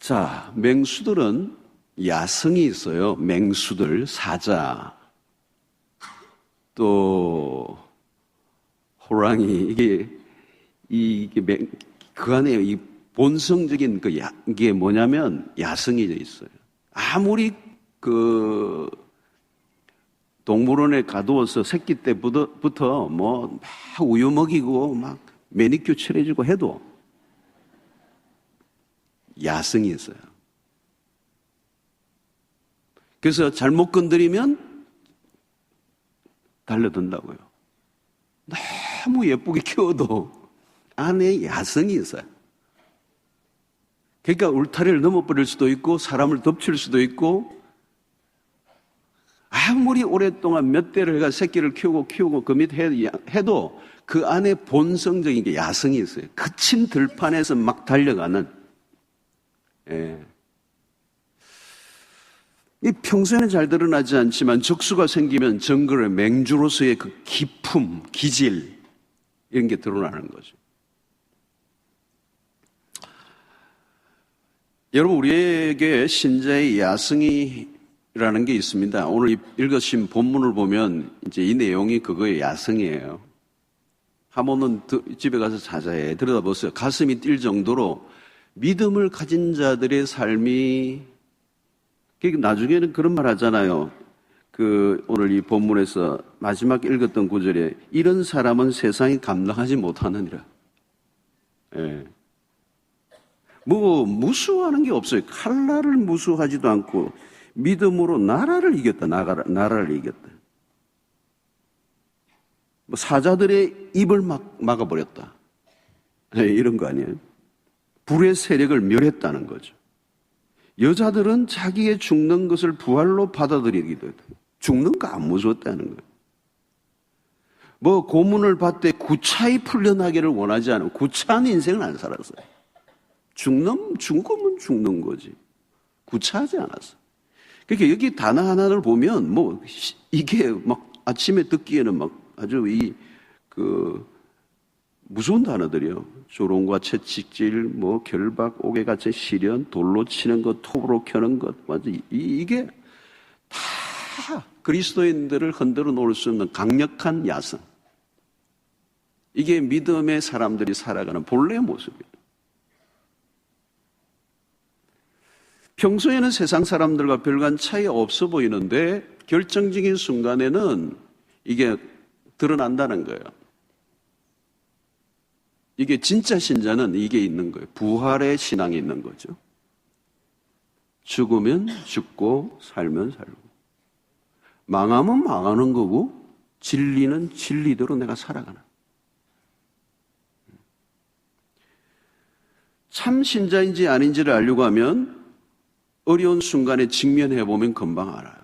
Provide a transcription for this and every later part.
자, 맹수들은 야성이 있어요. 맹수들, 사자, 또 호랑이, 그 안에 이 본성적인 이게 뭐냐면 야성이 있어요. 아무리 동물원에 가두어서 새끼 때부터 막 우유 먹이고 막 매니큐어 칠해주고 해도 야성이 있어요. 그래서 잘못 건드리면 달려든다고요. 너무 예쁘게 키워도 안에 야성이 있어요. 그러니까 울타리를 넘어버릴 수도 있고 사람을 덮칠 수도 있고, 아무리 오랫동안 몇 대를 해가 새끼를 키우고 그 밑에 해도 그 안에 본성적인 게 야성이 있어요. 거친 들판에서 막 달려가는. 이 평소에는 잘 드러나지 않지만 적수가 생기면 정글의 맹주로서의 그 기품, 기질, 이런 게 드러나는 거죠. 여러분, 우리에게 신자의 야성이라는 게 있습니다. 오늘 읽으신 본문을 보면 이제 이 내용이 그거의 야성이에요. 한 번은 집에 가서 찾아야 들여다보세요. 가슴이 뛸 정도로 믿음을 가진 자들의 삶이, 나중에는 그런 말 하잖아요. 오늘 이 본문에서 마지막 읽었던 구절에 이런 사람은 세상이 감당하지 못하느니라. 무수하는 게 없어요. 칼날을 무수하지도 않고 믿음으로 나라를 이겼다. 나라를 이겼다. 사자들의 입을 막아버렸다. 이런 거 아니에요? 불의 세력을 멸했다는 거죠. 여자들은 자기의 죽는 것을 부활로 받아들이기도 해요. 죽는 거 안 무서웠다는 거예요. 고문을 받되 구차히 풀려나기를 원하지 않으면 구차한 인생을 안 살았어요. 죽으면 죽는 거지. 구차하지 않았어. 그러니까 여기 단어 하나를 보면 이게 막 아침에 듣기에는 막 아주 무서운 단어들이요. 조롱과 채찍질, 결박, 옥에갇힌 시련, 돌로 치는 것, 톱으로 켜는 것, 이게 다 그리스도인들을 흔들어 놓을 수 있는 강력한 야성. 이게 믿음의 사람들이 살아가는 본래의 모습이에요. 평소에는 세상 사람들과 별반 차이 없어 보이는데 결정적인 순간에는 이게 드러난다는 거예요. 이게 진짜 신자는 이게 있는 거예요. 부활의 신앙이 있는 거죠. 죽으면 죽고 살면 살고, 망하면 망하는 거고 진리는 진리대로 내가 살아가는. 참 신자인지 아닌지를 알려고 하면 어려운 순간에 직면해보면 금방 알아요.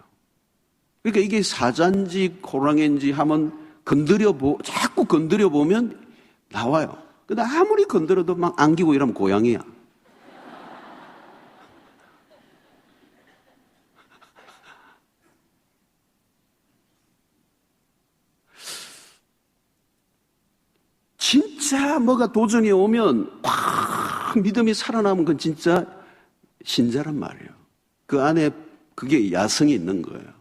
그러니까 이게 사자인지 호랑이인지 하면 자꾸 건드려보면 나와요. 근데 아무리 건드려도 막 안기고 이러면 고양이야. 진짜 뭐가 도전이 오면 확 믿음이 살아나면 그건 진짜 신자란 말이에요. 그 안에 그게 야성이 있는 거예요.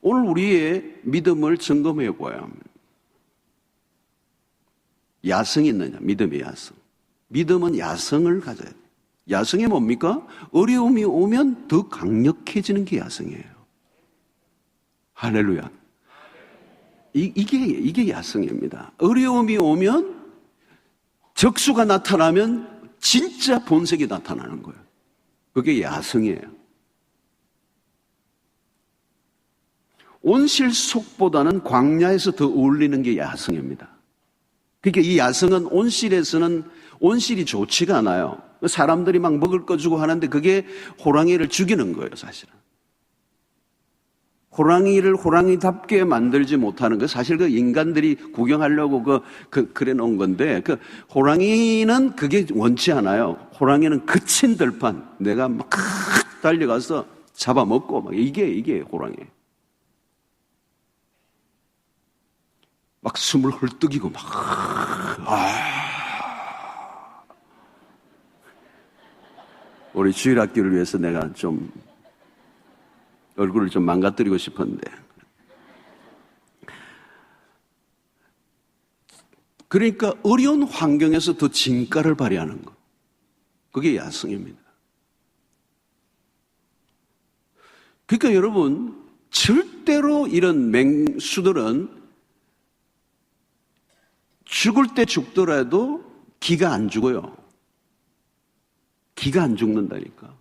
오늘 우리의 믿음을 점검해 보아야 합니다. 야성이 있느냐? 믿음의 야성. 믿음은 야성을 가져야 돼요. 야성이 뭡니까? 어려움이 오면 더 강력해지는 게 야성이에요. 할렐루야. 이게 야성입니다. 어려움이 오면, 적수가 나타나면 진짜 본색이 나타나는 거예요. 그게 야성이에요. 온실속보다는 광야에서 더 어울리는 게 야성입니다. 그러니까 이 야성은 온실이 좋지가 않아요. 사람들이 막 먹을 거 주고 하는데 그게 호랑이를 죽이는 거예요, 사실은. 호랑이를 호랑이답게 만들지 못하는 거, 사실 그 인간들이 구경하려고 그래 놓은 건데, 호랑이는 그게 원치 않아요. 호랑이는 거친 들판, 내가 막 달려가서 잡아먹고, 이게 호랑이에요. 막 숨을 헐떡이고 우리 주일학교를 위해서 내가 좀 얼굴을 좀 망가뜨리고 싶었는데. 그러니까 어려운 환경에서 더 진가를 발휘하는 거. 그게 야성입니다. 그러니까 여러분, 절대로 이런 맹수들은 죽을 때 죽더라도 기가 안 죽어요. 기가 안 죽는다니까.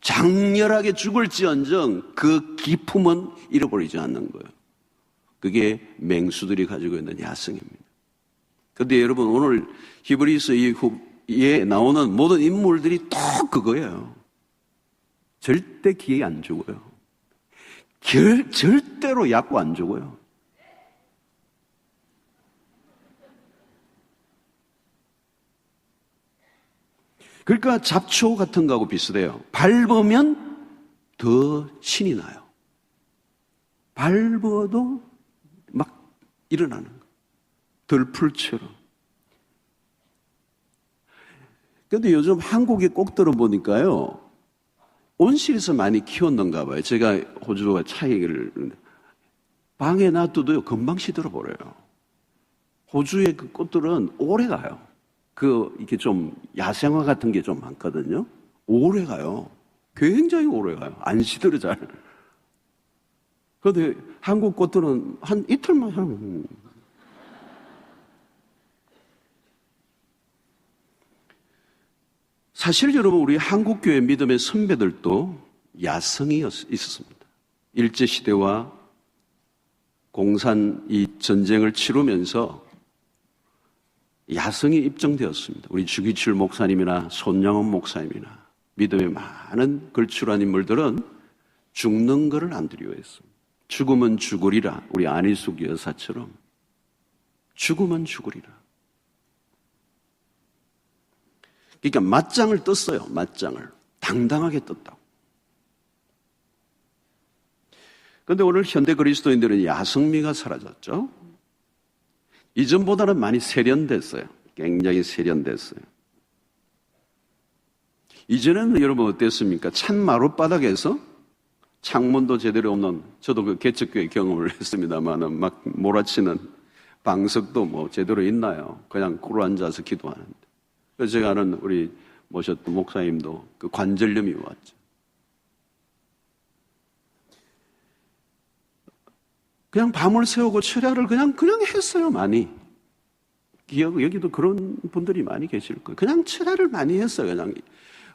장렬하게 죽을지언정 그 기품은 잃어버리지 않는 거예요. 그게 맹수들이 가지고 있는 야성입니다. 그런데 여러분, 오늘 히브리서 이에 나오는 모든 인물들이 또 그거예요. 절대 기에 안 죽어요. 절대로 약고 안 죽어요. 그러니까 잡초 같은 거하고 비슷해요. 밟으면 더 신이 나요. 밟아도 막 일어나는 거예요. 들풀처럼. 그런데 요즘 한국의 꽃들을 보니까요, 온실에서 많이 키웠는가 봐요. 제가 호주와 차이를 방에 놔둬도요 금방 시들어버려요. 호주의 그 꽃들은 오래 가요. 이렇게 좀 야생화 같은 게 좀 많거든요. 오래 가요. 굉장히 오래 가요. 안 시들어 잘. 그런데 한국 꽃들은 한 이틀만 하면. 사실 여러분, 우리 한국교회 믿음의 선배들도 야성이 있었습니다. 일제시대와 공산 이 전쟁을 치르면서 야성이 입증되었습니다. 우리 주기철 목사님이나 손양원 목사님이나 믿음의 많은 걸출한 인물들은 죽는 것을 안 두려워했습니다. 죽으면 죽으리라. 우리 안희숙 여사처럼 죽으면 죽으리라. 그러니까 맞짱을 떴어요. 맞짱을. 당당하게 떴다고. 그런데 오늘 현대 그리스도인들은 야성미가 사라졌죠. 이전보다는 많이 세련됐어요. 굉장히 세련됐어요. 이전에는 여러분 어땠습니까? 찬 마룻바닥에서 창문도 제대로 없는, 저도 그 개척교회 경험을 했습니다만 막 몰아치는 방석도 뭐 제대로 있나요? 그냥 꿇어 앉아서 기도하는데. 그래서 제가 아는 우리 모셨던 목사님도 그 관절염이 왔죠. 그냥 밤을 새우고 철야를 그냥 했어요, 많이. 여기도 그런 분들이 많이 계실 거예요. 그냥 철야를 많이 했어요, 그냥.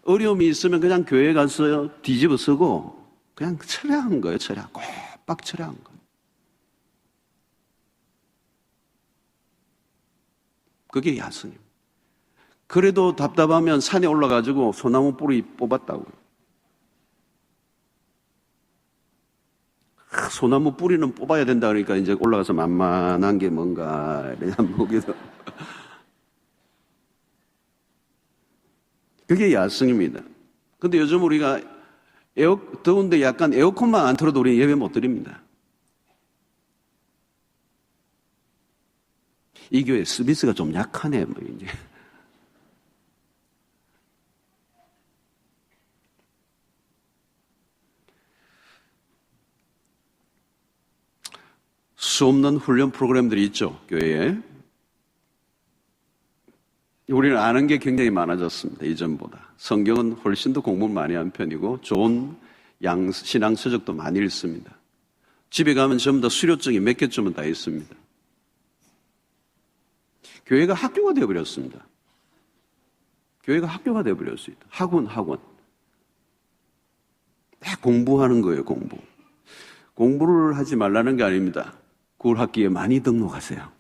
어려움이 있으면 그냥 교회 가서 뒤집어 쓰고 그냥 철야한 거예요, 철야. 꼬박 철야한 거예요. 그게 야성입니다. 그래도 답답하면 산에 올라가지고 소나무 뿌리 뽑았다고요. 소나무 뿌리는 뽑아야 된다 그러니까 이제 올라가서 만만한 게 뭔가 이렇게 보기도. 그게 야성입니다. 근데 요즘 우리가 더운데 약간 에어컨만 안 틀어도 우리 예배 못 드립니다. 이 교회 서비스가 좀 약하네, 뭐 이제. 수없는 훈련 프로그램들이 있죠, 교회에. 우리는 아는 게 굉장히 많아졌습니다, 이전보다. 성경은 훨씬 더 공부 많이 한 편이고 좋은 신앙 서적도 많이 읽습니다. 집에 가면 전부 다 수료증이 몇 개쯤은 다 있습니다. 교회가 학교가 되어버렸습니다. 교회가 학교가 되어버렸어요. 학원. 다 공부하는 거예요, 공부. 공부를 하지 말라는 게 아닙니다. 굴학기에 많이 등록하세요.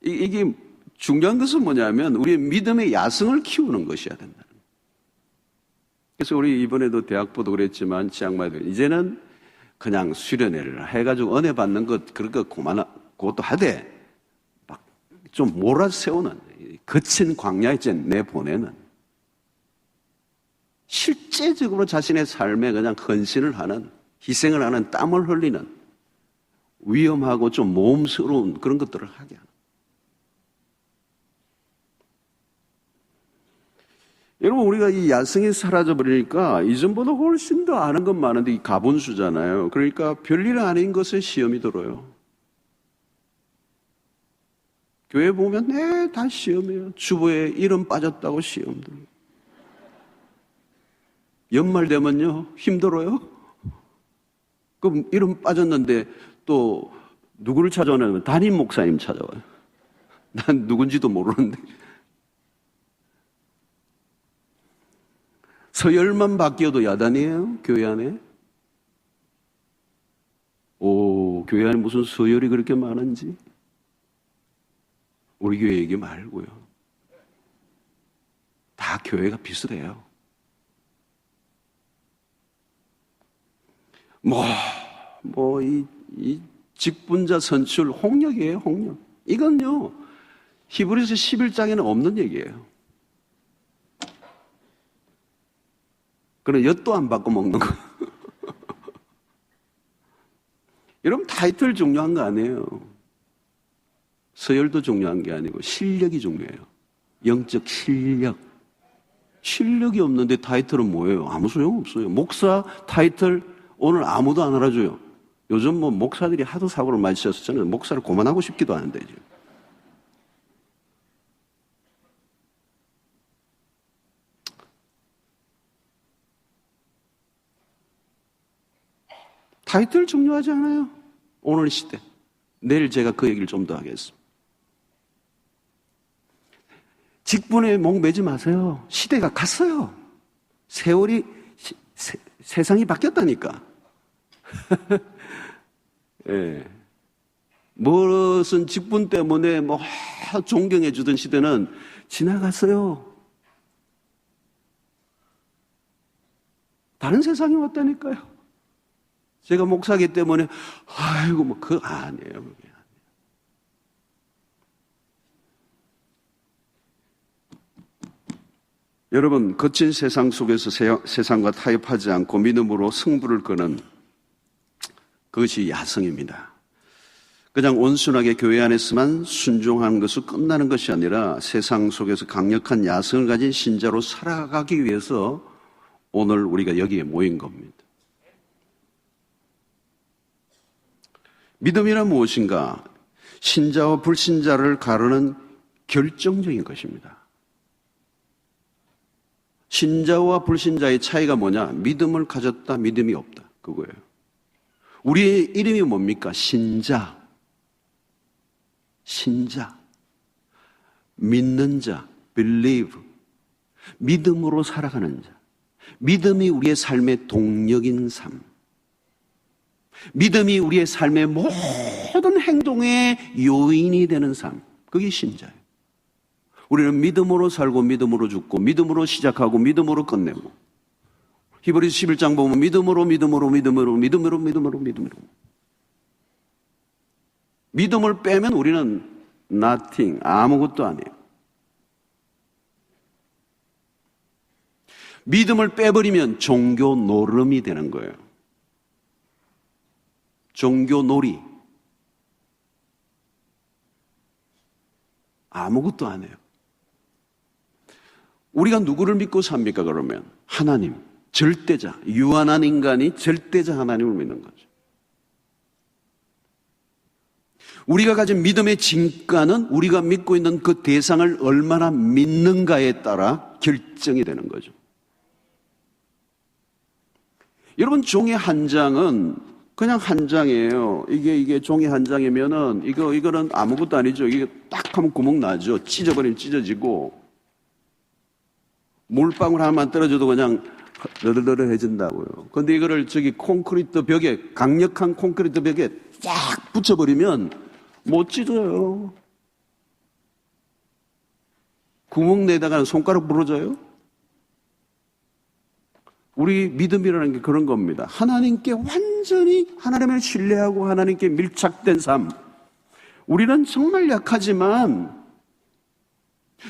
이게 중요한 것은 뭐냐면 우리의 믿음의 야성을 키우는 것이어야 된다. 그래서 우리 이번에도 대학부도 그랬지만 지향마도 이제는 그냥 수련회를 해가지고 은혜 받는 것 그런 거 그것도 하되 막 좀 몰아세우는 거친 광야에 내보내는 실제적으로 자신의 삶에 그냥 헌신을 하는, 희생을 하는, 땀을 흘리는 위험하고 좀 모험스러운 그런 것들을 하게 하는. 여러분, 우리가 이 야성이 사라져버리니까 이전보다 훨씬 더 아는 건 많은데 이 가분수잖아요. 그러니까 별일 아닌 것에 시험이 들어요. 교회 보면 다 시험이에요. 주보에 이름 빠졌다고 시험 들어요. 연말 되면요 힘들어요. 그럼 이름 빠졌는데 또 누구를 찾아오냐면 담임 목사님 찾아와요. 난 누군지도 모르는데. 서열만 바뀌어도 야단이에요, 교회 안에. 교회 안에 무슨 서열이 그렇게 많은지. 우리 교회 얘기 말고요. 다 교회가 비슷해요. 이 직분자 선출 홍역이에요, 홍역. 이건요, 히브리서 11장에는 없는 얘기예요. 그럼 엿도 안 받고 먹는 거. 여러분, 타이틀 중요한 거 아니에요. 서열도 중요한 게 아니고 실력이 중요해요. 영적 실력. 실력이 없는데 타이틀은 뭐예요? 아무 소용없어요. 목사 타이틀 오늘 아무도 안 알아줘요. 요즘 목사들이 하도 사고를 많이 치셔서 저는 목사를 그만하고 싶기도 하는데 지금. 타이틀 중요하지 않아요. 오늘 시대. 내일 제가 그 얘기를 좀 더 하겠습니다. 직분에 목 매지 마세요. 시대가 갔어요. 세월이 세상이 바뀌었다니까. 예. 무슨 직분 때문에 존경해 주던 시대는 지나갔어요. 다른 세상이 왔다니까요. 제가 목사기 때문에 그거 아니에요. 그게. 여러분, 거친 세상 속에서 세상과 타협하지 않고 믿음으로 승부를 거는 그것이 야성입니다. 그냥 온순하게 교회 안에서만 순종하는 것으로 끝나는 것이 아니라 세상 속에서 강력한 야성을 가진 신자로 살아가기 위해서 오늘 우리가 여기에 모인 겁니다. 믿음이란 무엇인가? 신자와 불신자를 가르는 결정적인 것입니다. 신자와 불신자의 차이가 뭐냐? 믿음을 가졌다, 믿음이 없다. 그거예요. 우리의 이름이 뭡니까? 신자. 신자. 믿는 자. believe. 믿음으로 살아가는 자. 믿음이 우리의 삶의 동력인 삶. 믿음이 우리의 삶의 모든 행동의 요인이 되는 삶. 그게 신자예요. 우리는 믿음으로 살고 믿음으로 죽고 믿음으로 시작하고 믿음으로 끝내고 히브리서 11장 보면 믿음으로 믿음을 빼면 우리는 nothing, 아무것도 아니에요. 믿음을 빼버리면 종교 노름이 되는 거예요. 종교 놀이. 아무것도 안 해요. 우리가 누구를 믿고 삽니까, 그러면? 하나님, 절대자, 유한한 인간이 절대자 하나님을 믿는 거죠. 우리가 가진 믿음의 진가는 우리가 믿고 있는 그 대상을 얼마나 믿는가에 따라 결정이 되는 거죠. 여러분, 종이 한 장은 그냥 한 장이에요. 이게 종이 한 장이면은 이거는 아무것도 아니죠. 이게 딱 하면 구멍 나죠. 찢어버리면 찢어지고. 물방울 하나만 떨어져도 그냥 너덜너덜해진다고요. 근데 이거를 콘크리트 벽에, 강력한 콘크리트 벽에 쫙 붙여버리면 못 찢어요. 구멍 내다가 손가락 부러져요? 우리 믿음이라는 게 그런 겁니다. 하나님께 완전히 하나님을 신뢰하고 하나님께 밀착된 삶. 우리는 정말 약하지만,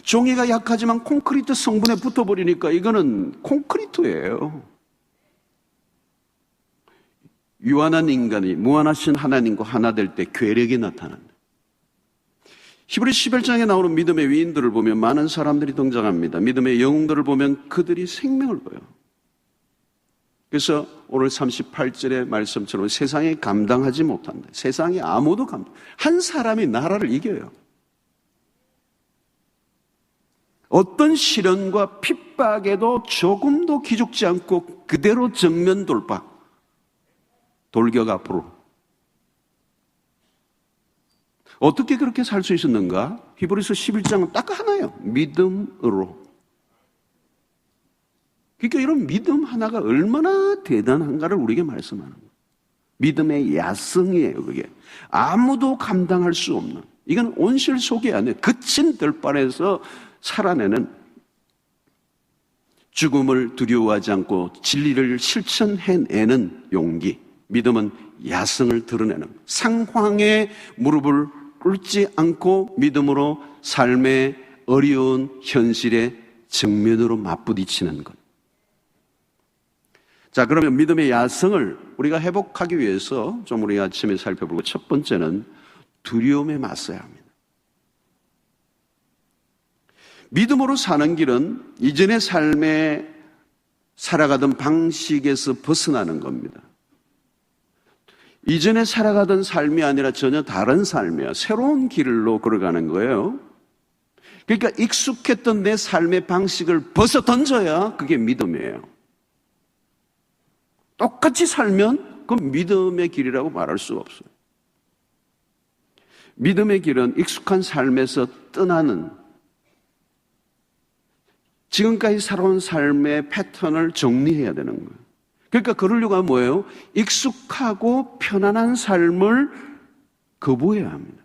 종이가 약하지만 콘크리트 성분에 붙어버리니까 이거는 콘크리트예요. 유한한 인간이 무한하신 하나님과 하나 될 때 괴력이 나타난다. 히브리 11장에 나오는 믿음의 위인들을 보면 많은 사람들이 등장합니다. 믿음의 영웅들을 보면 그들이 생명을 보여요. 그래서 오늘 38절의 말씀처럼 세상에 감당하지 못한다. 세상에 아무도 한 사람이 나라를 이겨요. 어떤 시련과 핍박에도 조금도 기죽지 않고 그대로 정면 돌파, 돌격 앞으로. 어떻게 그렇게 살 수 있었는가? 히브리서 11장은 딱 하나예요. 믿음으로. 그러니까 이런 믿음 하나가 얼마나 대단한가를 우리에게 말씀하는 거예요. 믿음의 야성이에요, 그게. 아무도 감당할 수 없는. 이건 온실 속이 아니에요. 거친 들판에서 살아내는, 죽음을 두려워하지 않고 진리를 실천해내는 용기. 믿음은 야성을 드러내는, 상황에 무릎을 꿇지 않고 믿음으로 삶의 어려운 현실에 정면으로 맞부딪히는 것. 자, 그러면 믿음의 야성을 우리가 회복하기 위해서 좀 우리 아침에 살펴보고, 첫 번째는 두려움에 맞서야 합니다. 믿음으로 사는 길은 이전의 삶에 살아가던 방식에서 벗어나는 겁니다. 이전에 살아가던 삶이 아니라 전혀 다른 삶이야. 새로운 길로 걸어가는 거예요. 그러니까 익숙했던 내 삶의 방식을 벗어 던져야 그게 믿음이에요. 똑같이 살면 그건 믿음의 길이라고 말할 수가 없어요. 믿음의 길은 익숙한 삶에서 떠나는, 지금까지 살아온 삶의 패턴을 정리해야 되는 거예요. 그러니까 그러려고 하면 뭐예요? 익숙하고 편안한 삶을 거부해야 합니다.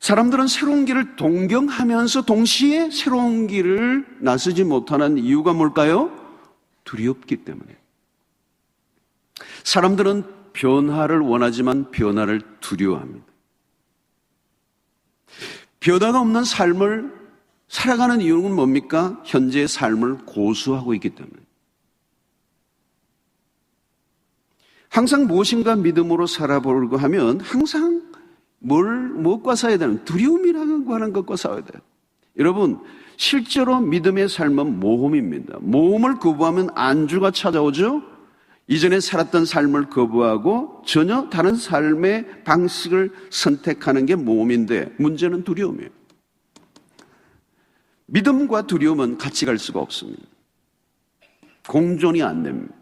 사람들은 새로운 길을 동경하면서 동시에 새로운 길을 나서지 못하는 이유가 뭘까요? 두렵기 때문에. 사람들은 변화를 원하지만 변화를 두려워합니다. 변화가 없는 삶을 살아가는 이유는 뭡니까? 현재의 삶을 고수하고 있기 때문에. 항상 무엇인가 믿음으로 살아보려고 하면 항상 무엇과 싸워야 되는, 두려움이라고 하는 것과 싸워야 돼요. 여러분, 실제로 믿음의 삶은 모험입니다. 모험을 거부하면 안주가 찾아오죠? 이전에 살았던 삶을 거부하고 전혀 다른 삶의 방식을 선택하는 게 모험인데, 문제는 두려움이에요. 믿음과 두려움은 같이 갈 수가 없습니다. 공존이 안 됩니다.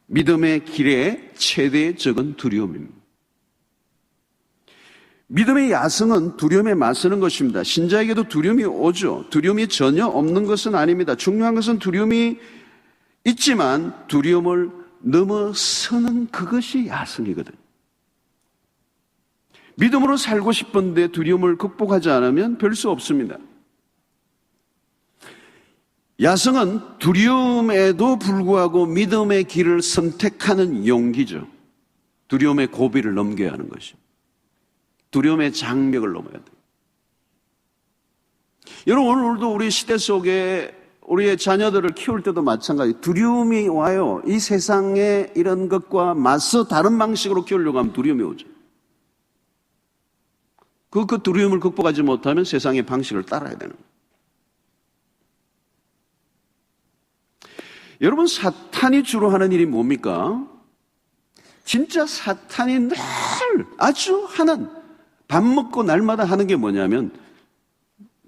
믿음의 길의 최대의 적은 두려움입니다. 믿음의 야성은 두려움에 맞서는 것입니다. 신자에게도 두려움이 오죠. 두려움이 전혀 없는 것은 아닙니다. 중요한 것은 두려움이 있지만 두려움을 넘어서는 그것이 야성이거든요. 믿음으로 살고 싶은데 두려움을 극복하지 않으면 별 수 없습니다. 야성은 두려움에도 불구하고 믿음의 길을 선택하는 용기죠. 두려움의 고비를 넘겨야 하는 것이죠. 두려움의 장벽을 넘어야 돼요. 여러분, 오늘도 우리 시대 속에 우리의 자녀들을 키울 때도 마찬가지. 두려움이 와요. 이 세상에 이런 것과 맞서 다른 방식으로 키우려고 하면 두려움이 오죠. 그 두려움을 극복하지 못하면 세상의 방식을 따라야 되는 거예요. 여러분, 사탄이 주로 하는 일이 뭡니까? 진짜 사탄이 늘 아주 하는, 밥 먹고 날마다 하는 게 뭐냐면,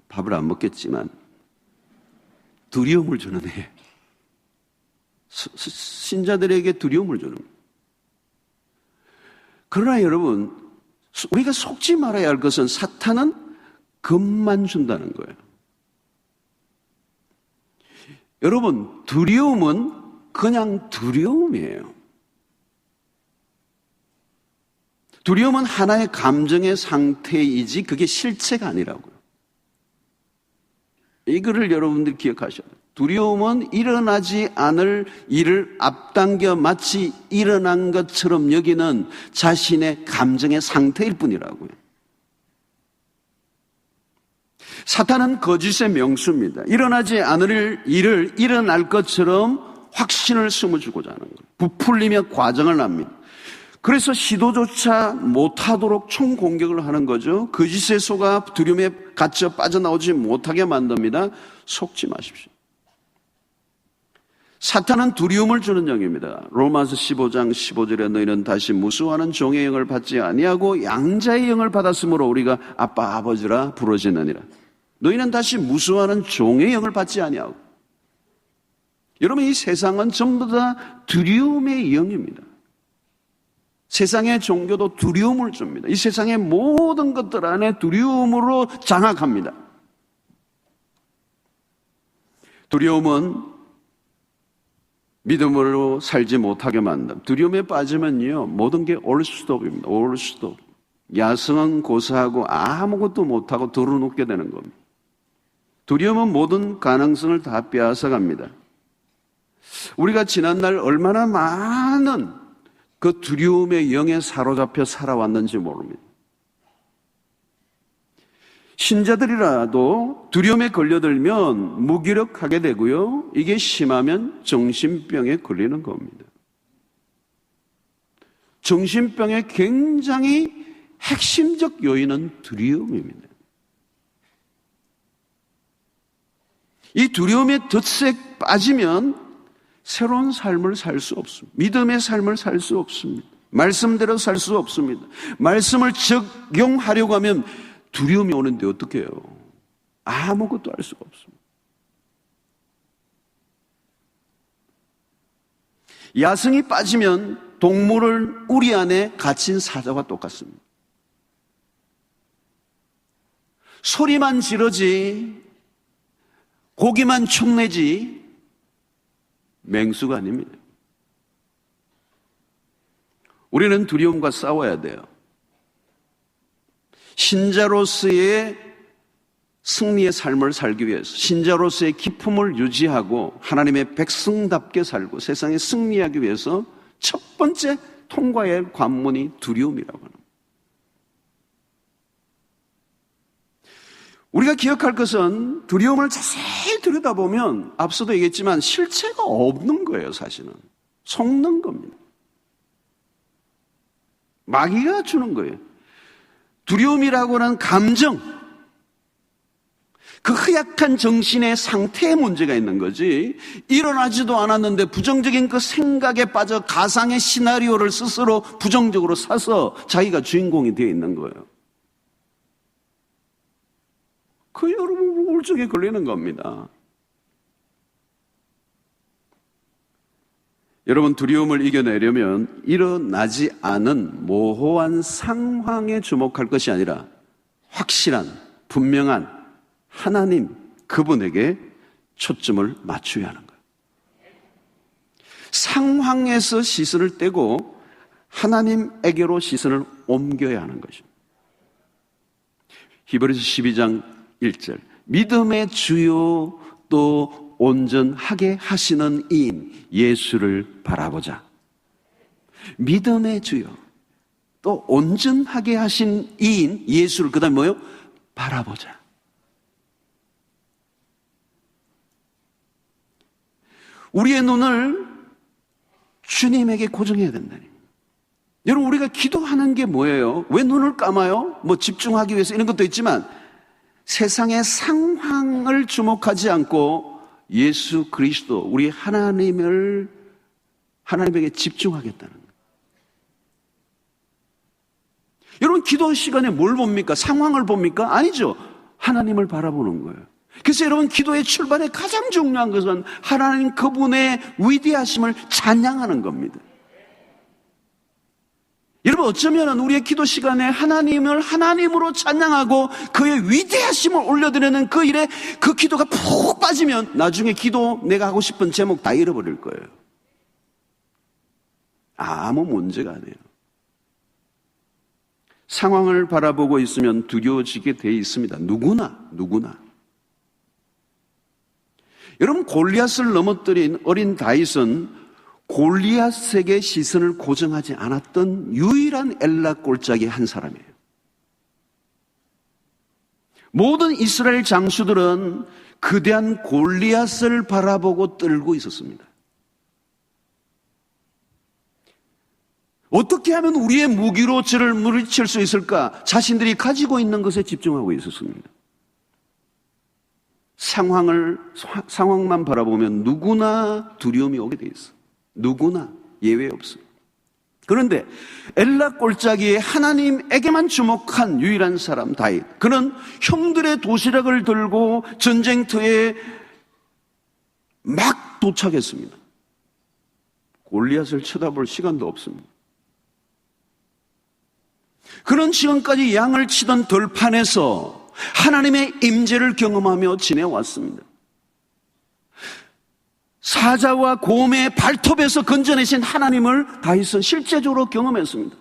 밥을 안 먹겠지만 두려움을 주는 애. 신자들에게 두려움을 주는 거예요. 그러나 여러분, 우리가 속지 말아야 할 것은 사탄은 겁만 준다는 거예요. 여러분, 두려움은 그냥 두려움이에요. 두려움은 하나의 감정의 상태이지 그게 실체가 아니라고요. 이거를 여러분들이 기억하셔야 돼요. 두려움은 일어나지 않을 일을 앞당겨 마치 일어난 것처럼 여기는 자신의 감정의 상태일 뿐이라고요. 사탄은 거짓의 명수입니다. 일어나지 않을 일을 일어날 것처럼 확신을 심어주고자 하는 거예요. 부풀리며 과정을 합니다. 그래서 시도조차 못하도록 총공격을 하는 거죠. 거짓에 속아 두려움에 갇혀 빠져나오지 못하게 만듭니다. 속지 마십시오. 사탄은 두려움을 주는 영입니다. 로마서 15장 15절에 너희는 다시 무수하는 종의 영을 받지 아니하고 양자의 영을 받았으므로 우리가 아빠 아버지라 부르짖느니라. 너희는 다시 무수하는 종의 영을 받지 아니하고. 여러분, 이 세상은 전부 다 두려움의 영입니다. 세상의 종교도 두려움을 줍니다. 이 세상의 모든 것들 안에 두려움으로 장악합니다. 두려움은 믿음으로 살지 못하게 만듭니다. 두려움에 빠지면요, 모든 게 올 수도 없습니다. 올 수도 없. 야성은 고사하고 아무것도 못하고 들어눕게 되는 겁니다. 두려움은 모든 가능성을 다 빼앗아갑니다. 우리가 지난날 얼마나 많은 그 두려움의 영에 사로잡혀 살아왔는지 모릅니다. 신자들이라도 두려움에 걸려들면 무기력하게 되고요. 이게 심하면 정신병에 걸리는 겁니다. 정신병의 굉장히 핵심적 요인은 두려움입니다. 이 두려움의 덫에 빠지면 새로운 삶을 살 수 없습니다. 믿음의 삶을 살 수 없습니다. 말씀대로 살 수 없습니다. 말씀을 적용하려고 하면 두려움이 오는데 어떻게 해요? 아무것도 할 수가 없습니다. 야성이 빠지면 동물을 우리 안에 갇힌 사자와 똑같습니다. 소리만 지르지, 고기만 축내지 맹수가 아닙니다. 우리는 두려움과 싸워야 돼요. 신자로서의 승리의 삶을 살기 위해서, 신자로서의 기품을 유지하고 하나님의 백성답게 살고 세상에 승리하기 위해서 첫 번째 통과해야 할 관문이 두려움이라고 합니다. 우리가 기억할 것은 두려움을 자세히 들여다보면 앞서도 얘기했지만 실체가 없는 거예요. 사실은 속는 겁니다. 마귀가 주는 거예요. 두려움이라고 하는 감정, 그 허약한 정신의 상태에 문제가 있는 거지, 일어나지도 않았는데 부정적인 그 생각에 빠져 가상의 시나리오를 스스로 부정적으로 사서 자기가 주인공이 되어 있는 거예요. 그 여러분 우울증에 걸리는 겁니다. 여러분, 두려움을 이겨내려면 일어나지 않은 모호한 상황에 주목할 것이 아니라 확실한, 분명한 하나님, 그분에게 초점을 맞춰야 하는 거예요. 상황에서 시선을 떼고 하나님에게로 시선을 옮겨야 하는 것입니다. 히브리서 12장 1절, 믿음의 주요 또 온전하게 하시는 이인 예수를 바라보자. 믿음의 주요 또 온전하게 하신 이인 예수를, 그 다음에 뭐요? 바라보자. 우리의 눈을 주님에게 고정해야 된다니. 여러분, 우리가 기도하는 게 뭐예요? 왜 눈을 감아요? 뭐 집중하기 위해서 이런 것도 있지만 세상의 상황을 주목하지 않고 예수 그리스도, 우리 하나님에게 집중하겠다는 거예요. 여러분, 기도 시간에 뭘 봅니까? 상황을 봅니까? 아니죠. 하나님을 바라보는 거예요. 그래서 여러분, 기도의 출발에 가장 중요한 것은 하나님 그분의 위대하심을 찬양하는 겁니다. 여러분, 어쩌면 우리의 기도 시간에 하나님을 하나님으로 찬양하고 그의 위대하심을 올려드리는 그 일에 그 기도가 푹 빠지면 나중에 기도 내가 하고 싶은 제목 다 잃어버릴 거예요. 아무 문제가 아니에요. 상황을 바라보고 있으면 두려워지게 돼 있습니다. 누구나. 여러분, 골리앗을 넘어뜨린 어린 다윗은 골리앗에게 시선을 고정하지 않았던 유일한 엘라 꼴짝이 한 사람이에요. 모든 이스라엘 장수들은 거대한 골리앗을 바라보고 떨고 있었습니다. 어떻게 하면 우리의 무기로 저를 물리칠 수 있을까? 자신들이 가지고 있는 것에 집중하고 있었습니다. 상황만 바라보면 누구나 두려움이 오게 돼 있어. 누구나 예외 없어. 그런데 엘라 꼴짜기에 하나님에게만 주목한 유일한 사람 다윗. 그는 형들의 도시락을 들고 전쟁터에 막 도착했습니다. 골리앗을 쳐다볼 시간도 없습니다. 그는 지금까지 양을 치던 들판에서 하나님의 임재를 경험하며 지내왔습니다. 사자와 곰의 발톱에서 건져내신 하나님을 다윗은 실제적으로 경험했습니다.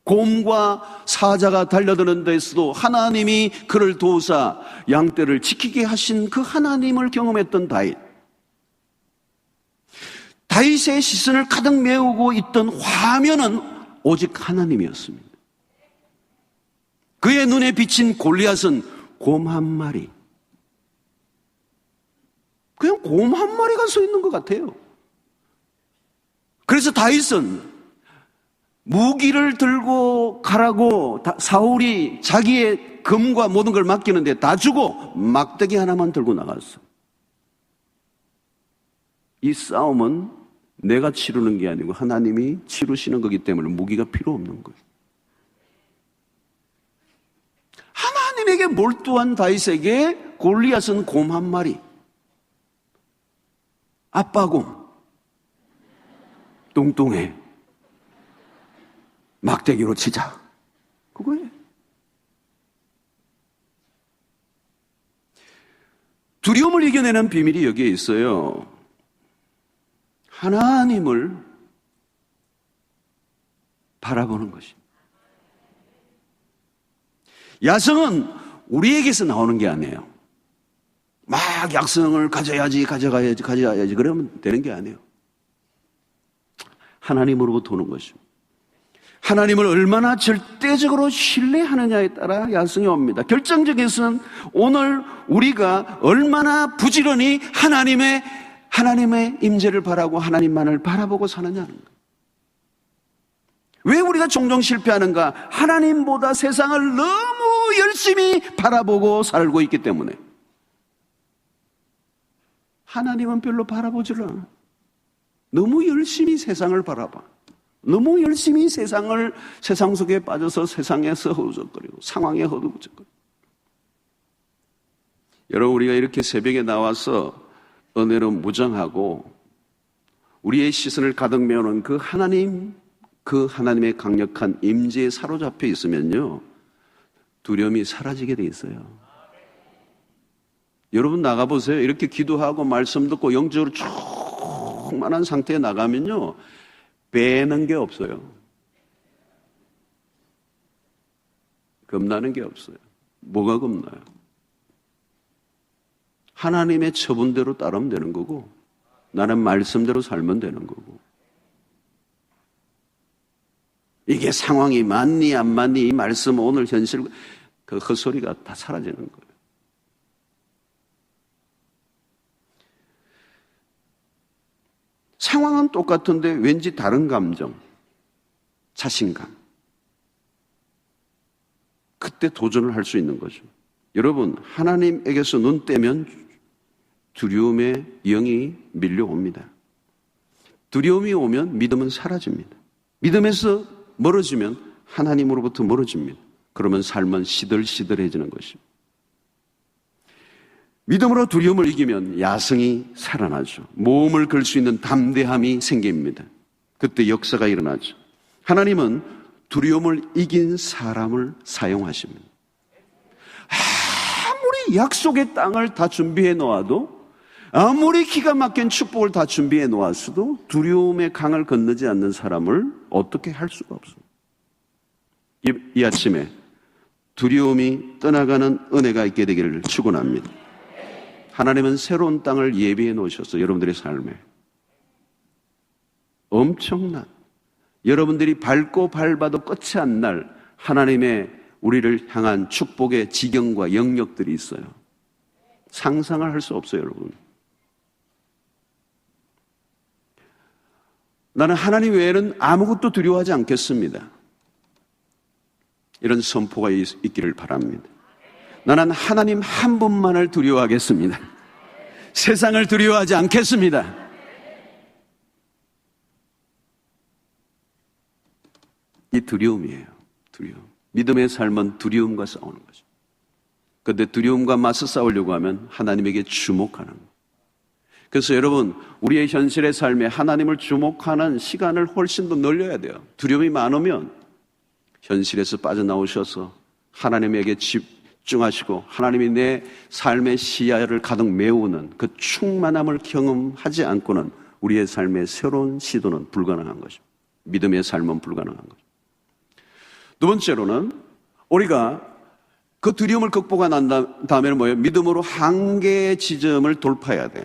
곰과 사자가 달려드는 데서도 하나님이 그를 도우사 양떼를 지키게 하신 그 하나님을 경험했던 다윗. 다윗의 시선을 가득 메우고 있던 화면은 오직 하나님이었습니다. 그의 눈에 비친 골리앗은 곰 한 마리. 그냥 곰 한 마리가 서 있는 것 같아요. 그래서 다윗은 무기를 들고 가라고 사울이 자기의 금과 모든 걸 맡기는데 다 주고 막대기 하나만 들고 나갔어. 이 싸움은 내가 치르는 게 아니고 하나님이 치르시는 거기 때문에 무기가 필요 없는 거예요. 하나님에게 몰두한 다윗에게 골리앗은 곰 한 마리. 아빠곰. 뚱뚱해. 막대기로 치자. 그거예요. 두려움을 이겨내는 비밀이 여기에 있어요. 하나님을 바라보는 것입니다. 야성은 우리에게서 나오는 게 아니에요. 막 약성을 가져야지 그러면 되는 게 아니에요. 하나님으로부터 오는 것입니다. 하나님을 얼마나 절대적으로 신뢰하느냐에 따라 야성이 옵니다. 결정적인 것은 오늘 우리가 얼마나 부지런히 하나님의 임재를 바라고 하나님만을 바라보고 사느냐는 거예요. 왜 우리가 종종 실패하는가? 하나님보다 세상을 너무 열심히 바라보고 살고 있기 때문에. 하나님은 별로 바라보질 않아. 너무 열심히 세상을 바라봐. 너무 열심히 세상 속에 빠져서 세상에서 허우적거리고 상황에 허우적거리고. 여러분, 우리가 이렇게 새벽에 나와서 은혜로 무장하고 우리의 시선을 가득 메우는 그 하나님의 강력한 임재에 사로잡혀 있으면요, 두려움이 사라지게 돼 있어요. 여러분 나가보세요. 이렇게 기도하고 말씀 듣고 영적으로 충만한 상태에 나가면요, 빼는 게 없어요. 겁나는 게 없어요. 뭐가 겁나요? 하나님의 처분대로 따르면 되는 거고, 나는 말씀대로 살면 되는 거고. 이게 상황이 맞니 안 맞니, 이 말씀 오늘 현실, 그 헛소리가 다 사라지는 거예요. 상황은 똑같은데 왠지 다른 감정, 자신감. 그때 도전을 할 수 있는 거죠. 여러분, 하나님에게서 눈 떼면 두려움의 영이 밀려옵니다. 두려움이 오면 믿음은 사라집니다. 믿음에서 멀어지면 하나님으로부터 멀어집니다. 그러면 삶은 시들시들해지는 것입니다. 믿음으로 두려움을 이기면 야성이 살아나죠. 모험을 걸 수 있는 담대함이 생깁니다. 그때 역사가 일어나죠. 하나님은 두려움을 이긴 사람을 사용하십니다. 아무리 약속의 땅을 다 준비해 놓아도, 아무리 기가 막힌 축복을 다 준비해 놓았어도 두려움의 강을 건너지 않는 사람을 어떻게 할 수가 없습니다. 이 아침에 두려움이 떠나가는 은혜가 있게 되기를 축원합니다. 하나님은 새로운 땅을 예비해 놓으셨어요. 여러분들의 삶에. 엄청난, 여러분들이 밟고 밟아도 끝이 안 날 하나님의 우리를 향한 축복의 지경과 영역들이 있어요. 상상을 할 수 없어요, 여러분. 나는 하나님 외에는 아무것도 두려워하지 않겠습니다. 이런 선포가 있기를 바랍니다. 나는 하나님 한 분만을 두려워하겠습니다. 세상을 두려워하지 않겠습니다. 이 두려움이에요. 두려움. 믿음의 삶은 두려움과 싸우는 거죠. 그런데 두려움과 맞서 싸우려고 하면 하나님에게 주목하는 거예요. 그래서 여러분, 우리의 현실의 삶에 하나님을 주목하는 시간을 훨씬 더 늘려야 돼요. 두려움이 많으면 현실에서 빠져나오셔서 하나님에게 집중하시고 하나님이 내 삶의 시야를 가득 메우는 그 충만함을 경험하지 않고는 우리의 삶의 새로운 시도는 불가능한 거죠. 믿음의 삶은 불가능한 거죠. 두 번째로는 우리가 그 두려움을 극복하고 난 다음에는 뭐예요? 믿음으로 한계의 지점을 돌파해야 돼요.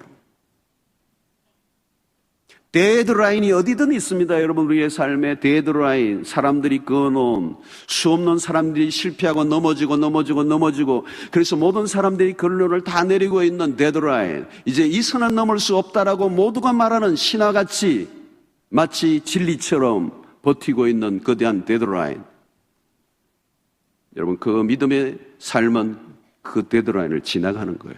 데드라인이 어디든 있습니다. 여러분, 우리의 삶에 데드라인, 사람들이 그어놓은, 수없는 사람들이 실패하고 넘어지고 그래서 모든 사람들이 결론을 다 내리고 있는 데드라인, 이제 이 선은 넘을 수 없다라고 모두가 말하는 신화같이 마치 진리처럼 버티고 있는 거대한 데드라인. 여러분, 그 믿음의 삶은 그 데드라인을 지나가는 거예요.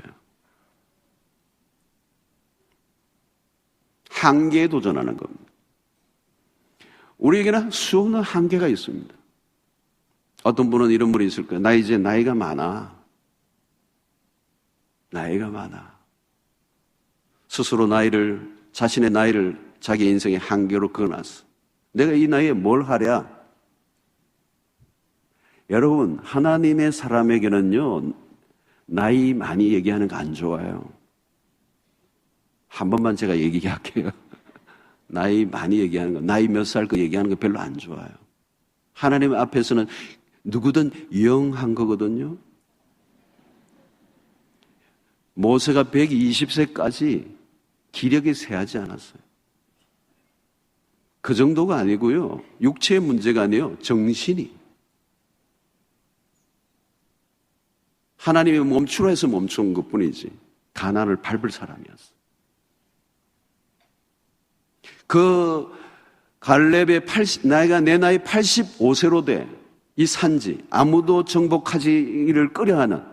한계에 도전하는 겁니다. 우리에게는 수없는 한계가 있습니다. 어떤 분은 이런 분이 있을 거예요. 나 이제 나이가 많아. 스스로 자신의 나이를 자기 인생의 한계로 그어놨어. 내가 이 나이에 뭘 하랴? 여러분, 하나님의 사람에게는요, 나이 많이 얘기하는 거 안 좋아요. 한 번만 제가 얘기할게요. 나이 많이 얘기하는 거, 나이 몇 살 거 얘기하는 거 별로 안 좋아요. 하나님 앞에서는 누구든 영한 거거든요. 모세가 120세까지 기력이 쇠하지 않았어요. 그 정도가 아니고요. 육체의 문제가 아니에요. 정신이. 하나님이 멈추라 해서 멈춘 것 뿐이지 가난을 밟을 사람이었어. 그 갈렙의 내 나이 85세로 돼 이 산지, 아무도 정복하지를 꺼려하는,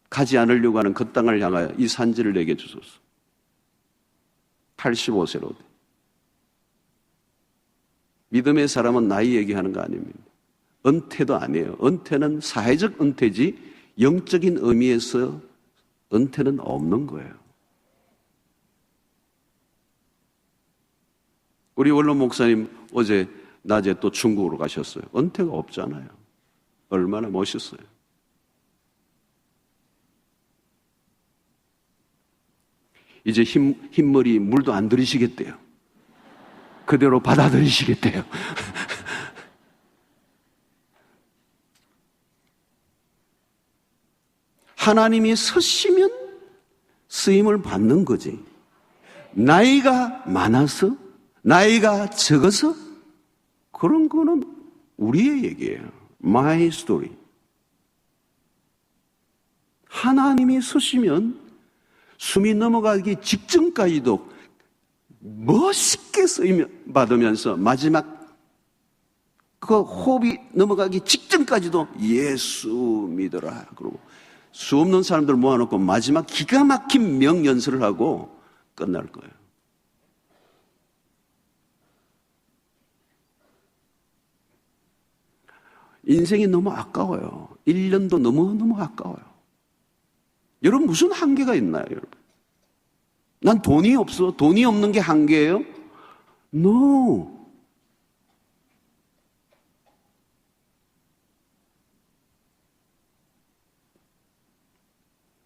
가지 않으려고 하는 그 땅을 향하여 이 산지를 내게 주소서. 85세로 돼. 믿음의 사람은 나이 얘기하는 거 아닙니다. 은퇴도 아니에요. 은퇴는 사회적 은퇴지 영적인 의미에서 은퇴는 없는 거예요. 우리 원로 목사님 어제 낮에 또 중국으로 가셨어요. 은퇴가 없잖아요. 얼마나 멋있어요. 이제 흰머리 물도 안 들이시겠대요. 그대로 받아들이시겠대요. 하나님이 서시면 쓰임을 받는 거지. 나이가 많아서, 나이가 적어서 그런 거는 우리의 얘기예요. My story. 하나님이 서시면 숨이 넘어가기 직전까지도 멋있게 쓰임 받으면서 마지막 그 호흡이 넘어가기 직전까지도 예수 믿어라. 그러고 수없는 사람들 모아놓고 마지막 기가 막힌 명연설을 하고 끝날 거예요. 인생이 너무 아까워요. 1년도 너무너무 아까워요. 여러분, 무슨 한계가 있나요, 여러분? 난 돈이 없어. 돈이 없는 게 한계예요? No.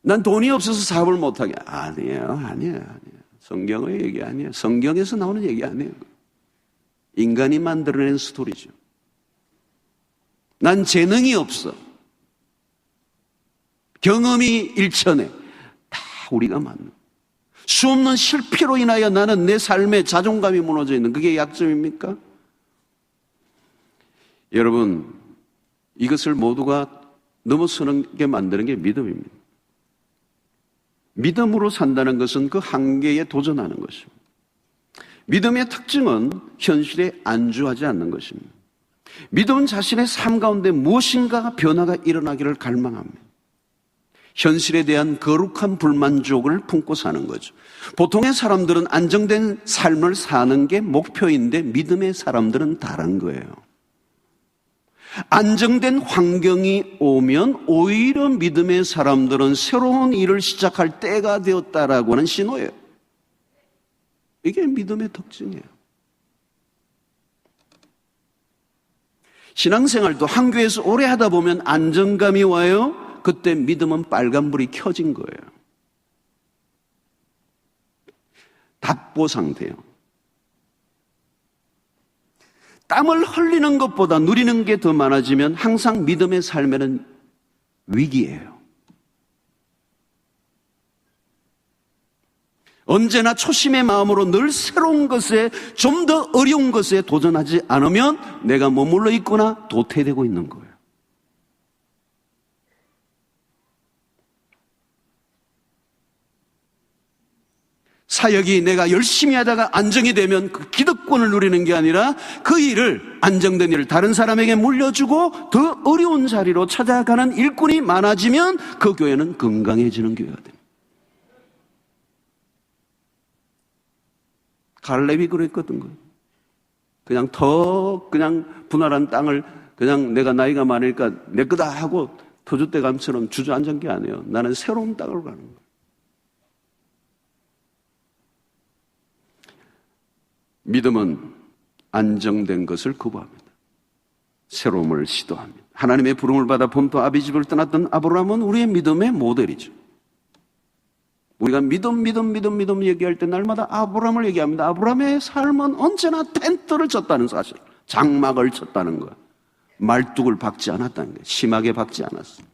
난 돈이 없어서 사업을 못하게. 아니에요. 성경의 얘기 아니에요. 성경에서 나오는 얘기 아니에요. 인간이 만들어낸 스토리죠. 난 재능이 없어. 경험이 일천해. 다 우리가 맞는. 수없는 실패로 인하여 나는 내 삶에 자존감이 무너져 있는 그게 약점입니까? 여러분, 이것을 모두가 넘어서는 게 만드는 게 믿음입니다. 믿음으로 산다는 것은 그 한계에 도전하는 것입니다. 믿음의 특징은 현실에 안주하지 않는 것입니다. 믿음은 자신의 삶 가운데 무엇인가 변화가 일어나기를 갈망합니다. 현실에 대한 거룩한 불만족을 품고 사는 거죠. 보통의 사람들은 안정된 삶을 사는 게 목표인데 믿음의 사람들은 다른 거예요. 안정된 환경이 오면 오히려 믿음의 사람들은 새로운 일을 시작할 때가 되었다라고 하는 신호예요. 이게 믿음의 특징이에요. 신앙생활도 한 교회에서 오래 하다 보면 안정감이 와요. 그때 믿음은 빨간불이 켜진 거예요. 답보 상태예요. 땀을 흘리는 것보다 누리는 게 더 많아지면 항상 믿음의 삶에는 위기예요. 언제나 초심의 마음으로 늘 새로운 것에, 좀 더 어려운 것에 도전하지 않으면 내가 머물러 있거나 도태되고 있는 거예요. 사역이 내가 열심히 하다가 안정이 되면 그 기득권을 누리는 게 아니라 그 일을, 안정된 일을 다른 사람에게 물려주고 더 어려운 자리로 찾아가는 일꾼이 많아지면 그 교회는 건강해지는 교회가 됩니다. 갈렙이 그랬거든. 그냥 분할한 땅을 그냥 내가 나이가 많으니까 내 거다 하고 터줏대감처럼 주저앉은 게 아니에요. 나는 새로운 땅을 가는 거예요. 믿음은 안정된 것을 거부합니다. 새로움을 시도합니다. 하나님의 부름을 받아 본토 아비집을 떠났던 아브라함은 우리의 믿음의 모델이죠. 우리가 믿음 얘기할 때 날마다 아브라함을 얘기합니다. 아브라함의 삶은 언제나 텐트를 쳤다는 사실, 장막을 쳤다는 것, 말뚝을 박지 않았다는 것, 심하게 박지 않았어요.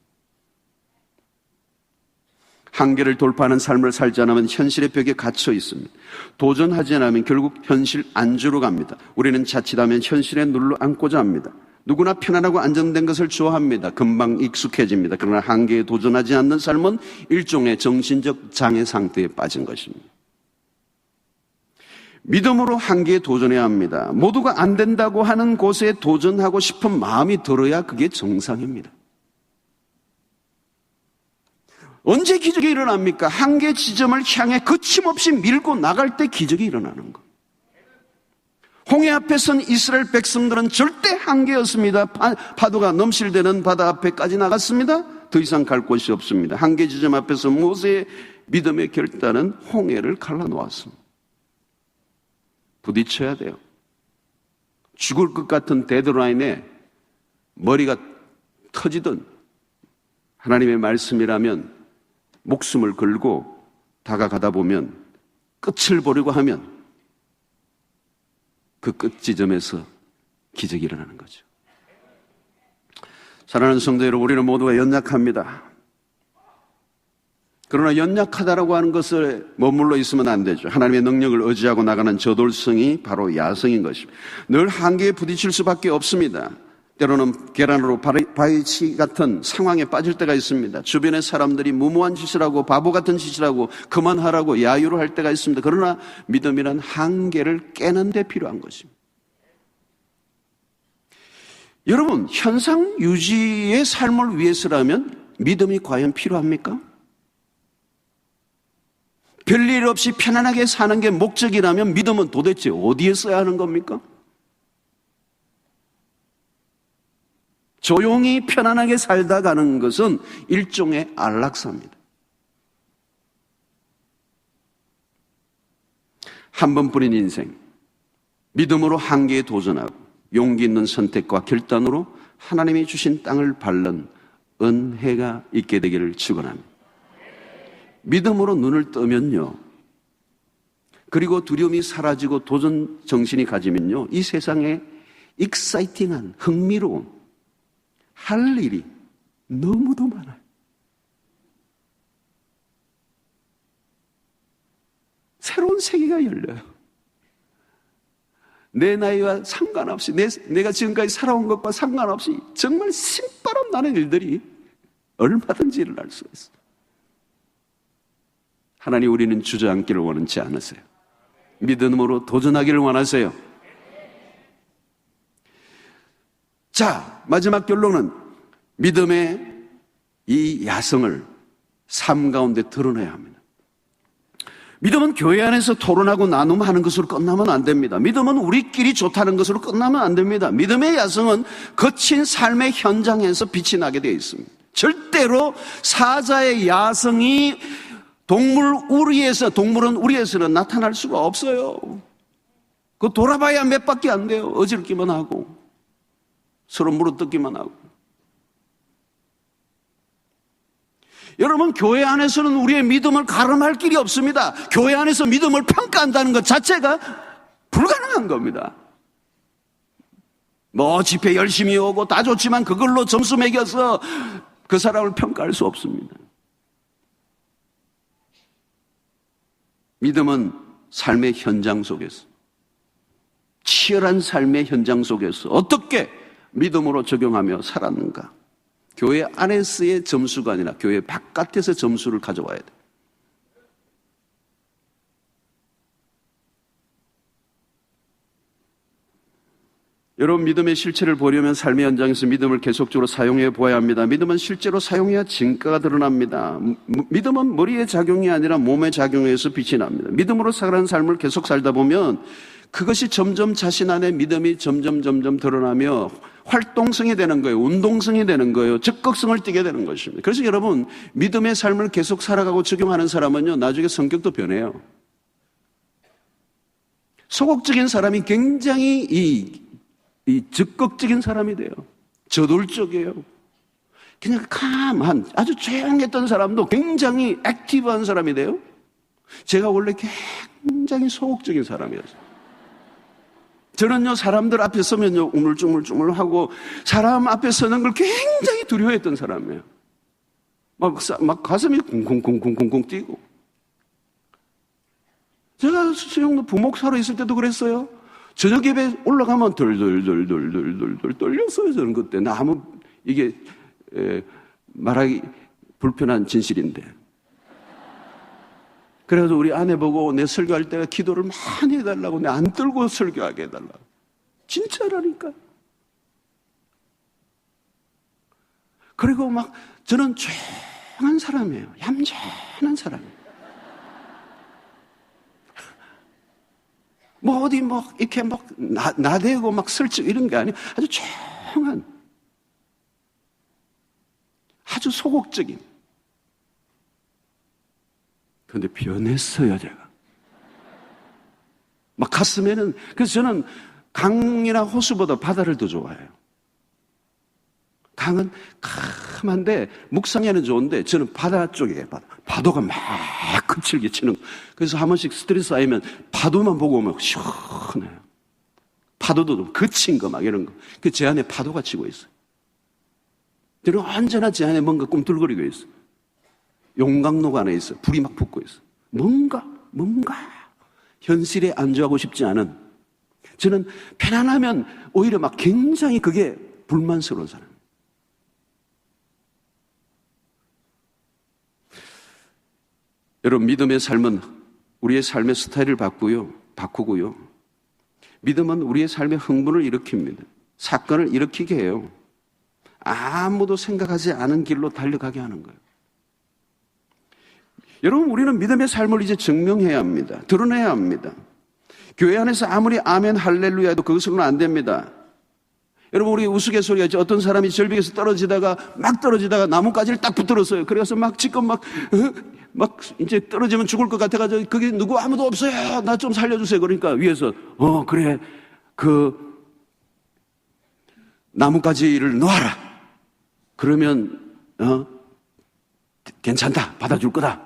한계를 돌파하는 삶을 살지 않으면 현실의 벽에 갇혀 있습니다. 도전하지 않으면 결국 현실 안주로 갑니다. 우리는 자칫하면 현실에 눌러 앉고자 합니다. 누구나 편안하고 안정된 것을 좋아합니다. 금방 익숙해집니다. 그러나 한계에 도전하지 않는 삶은 일종의 정신적 장애 상태에 빠진 것입니다. 믿음으로 한계에 도전해야 합니다. 모두가 안 된다고 하는 곳에 도전하고 싶은 마음이 들어야 그게 정상입니다. 언제 기적이 일어납니까? 한계 지점을 향해 거침없이 밀고 나갈 때 기적이 일어나는 것. 홍해 앞에 선 이스라엘 백성들은 절대 한계였습니다. 파도가 넘실대는 바다 앞에까지 나갔습니다. 더 이상 갈 곳이 없습니다. 한계 지점 앞에서 모세의 믿음의 결단은 홍해를 갈라놓았습니다. 부딪혀야 돼요. 죽을 것 같은 데드라인에 머리가 터지던 하나님의 말씀이라면 목숨을 걸고 다가가다 보면 끝을 보려고 하면 그 끝 지점에서 기적이 일어나는 거죠. 사랑하는 성도 여러분, 우리는 모두가 연약합니다. 그러나 연약하다라고 하는 것을 머물러 있으면 안 되죠. 하나님의 능력을 의지하고 나가는 저돌성이 바로 야성인 것입니다. 늘 한계에 부딪힐 수밖에 없습니다. 때로는 계란으로 바위치 같은 상황에 빠질 때가 있습니다. 주변의 사람들이 무모한 짓을 하고 바보 같은 짓을 하고 그만하라고 야유를 할 때가 있습니다. 그러나 믿음이란 한계를 깨는 데 필요한 것입니다. 여러분, 현상 유지의 삶을 위해서라면 믿음이 과연 필요합니까? 별일 없이 편안하게 사는 게 목적이라면 믿음은 도대체 어디에 써야 하는 겁니까? 조용히 편안하게 살다 가는 것은 일종의 안락사입니다. 한 번뿐인 인생, 믿음으로 한계에 도전하고 용기 있는 선택과 결단으로 하나님이 주신 땅을 밟는 은혜가 있게 되기를 축원합니다. 믿음으로 눈을 뜨면요, 그리고 두려움이 사라지고 도전 정신이 가지면요, 이 세상에 익사이팅한, 흥미로운 할 일이 너무도 많아요. 새로운 세계가 열려요. 내 나이와 상관없이, 내가 지금까지 살아온 것과 상관없이 정말 신바람 나는 일들이 얼마든지 일어날 수가 있어요. 하나님, 우리는 주저앉기를 원치 않으세요. 믿음으로 도전하기를 원하세요. 자, 마지막 결론은 믿음의 이 야성을 삶 가운데 드러내야 합니다. 믿음은 교회 안에서 토론하고 나눔하는 것으로 끝나면 안 됩니다. 믿음은 우리끼리 좋다는 것으로 끝나면 안 됩니다. 믿음의 야성은 거친 삶의 현장에서 빛이 나게 되어 있습니다. 절대로 사자의 야성이 동물은 우리에서는 나타날 수가 없어요. 그거 돌아봐야 몇 바퀴 안 돼요. 어지럽기만 하고 서로 물어뜯기만 하고. 여러분, 교회 안에서는 우리의 믿음을 가름할 길이 없습니다. 교회 안에서 믿음을 평가한다는 것 자체가 불가능한 겁니다. 뭐 집회 열심히 오고 다 좋지만 그걸로 점수 매겨서 그 사람을 평가할 수 없습니다. 믿음은 삶의 현장 속에서, 치열한 삶의 현장 속에서 어떻게 믿음으로 적용하며 살았는가. 교회 안에서의 점수가 아니라 교회 바깥에서 점수를 가져와야 돼. 여러분, 믿음의 실체를 보려면 삶의 현장에서 믿음을 계속적으로 사용해 보아야 합니다. 믿음은 실제로 사용해야 진가가 드러납니다. 믿음은 머리의 작용이 아니라 몸의 작용에서 빛이 납니다. 믿음으로 살아가는 삶을 계속 살다 보면 그것이 점점 자신 안에 믿음이 점점 드러나며 활동성이 되는 거예요. 운동성이 되는 거예요. 적극성을 띠게 되는 것입니다. 그래서 여러분, 믿음의 삶을 계속 살아가고 적용하는 사람은요, 나중에 성격도 변해요. 소극적인 사람이 굉장히 이 적극적인 사람이 돼요. 저돌적이에요. 그냥 캄한, 아주 조용했던 사람도 굉장히 액티브한 사람이 돼요. 제가 원래 굉장히 소극적인 사람이었어요. 저는요, 사람들 앞에 서면요, 우물쭈물하고 사람 앞에 서는 걸 굉장히 두려워했던 사람이에요. 막 가슴이 쿵쿵쿵쿵쿵 뛰고. 제가 수영도 부목사로 있을 때도 그랬어요. 저녁 예배 올라가면 덜덜덜 떨렸어요, 저는 그때. 이게 말하기 불편한 진실인데. 그래서 우리 아내 보고 내 설교할 때가 기도를 많이 해달라고, 내 안 떨고 설교하게 해달라고. 진짜라니까. 그리고 막 저는 조용한 사람이에요. 얌전한 사람이에요. 뭐 어디 이렇게 나대고 막 설득 이런 게 아니에요. 아주 조용한, 아주 소극적인. 그런데 변했어요, 제가. 막 가슴에는, 그래서 저는 강이나 호수보다 바다를 더 좋아해요. 강은 캄한데 묵상에는 좋은데 저는 바다 쪽이에요. 파도가 막 거칠게 치는 거. 그래서 한 번씩 스트레스 쌓이면 파도만 보고 오면 시원해요. 파도도 좀 거친 거 막 이런 거. 그 제 안에 파도가 치고 있어요. 저는 언제나 제 안에 뭔가 꿈틀거리고 있어요. 용광로가 안에 있어요. 불이 막 붙고 있어요. 뭔가 현실에 안주하고 싶지 않은, 저는 편안하면 오히려 막 굉장히 그게 불만스러운 사람이에요. 여러분, 믿음의 삶은 우리의 삶의 스타일을 바꾸고요. 믿음은 우리의 삶의 흥분을 일으킵니다. 사건을 일으키게 해요. 아무도 생각하지 않은 길로 달려가게 하는 거예요. 여러분, 우리는 믿음의 삶을 이제 증명해야 합니다. 드러내야 합니다. 교회 안에서 아무리 아멘 할렐루야 해도 그것으로는 안 됩니다. 여러분, 우리 우스갯소리가 있죠. 어떤 사람이 절벽에서 떨어지다가 나뭇가지를 딱 붙들었어요. 그래서 막 지금 막 이제 떨어지면 죽을 것 같아가지고, 거기 누구 아무도 없어요. 나 좀 살려주세요. 그러니까 위에서 그래, 그 나뭇가지를 놓아라. 그러면 괜찮다. 받아줄 거다.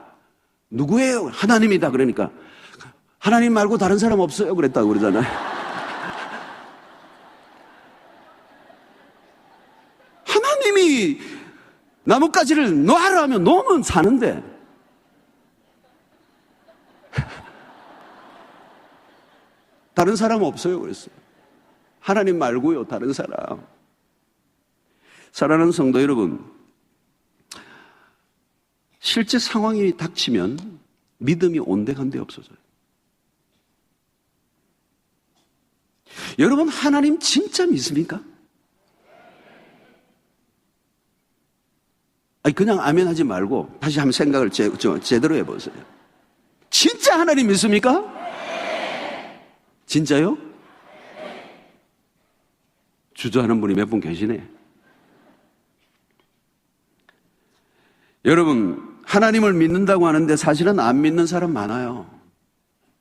누구예요? 하나님이다. 그러니까 하나님 말고 다른 사람 없어요. 그랬다고 그러잖아요. 하나님이 나뭇가지를 놓아라 하면 놓으면 사는데, 다른 사람 없어요. 그랬어요. 하나님 말고요. 다른 사람. 사랑하는 성도 여러분, 실제 상황이 닥치면 믿음이 온데간데 없어져요. 여러분, 하나님 진짜 믿습니까? 아니, 그냥 아멘 하지 말고 다시 한번 생각을 제대로 해보세요. 진짜 하나님 믿습니까? 진짜요? 주저하는 분이 몇 분 계시네. 여러분, 하나님을 믿는다고 하는데 사실은 안 믿는 사람 많아요.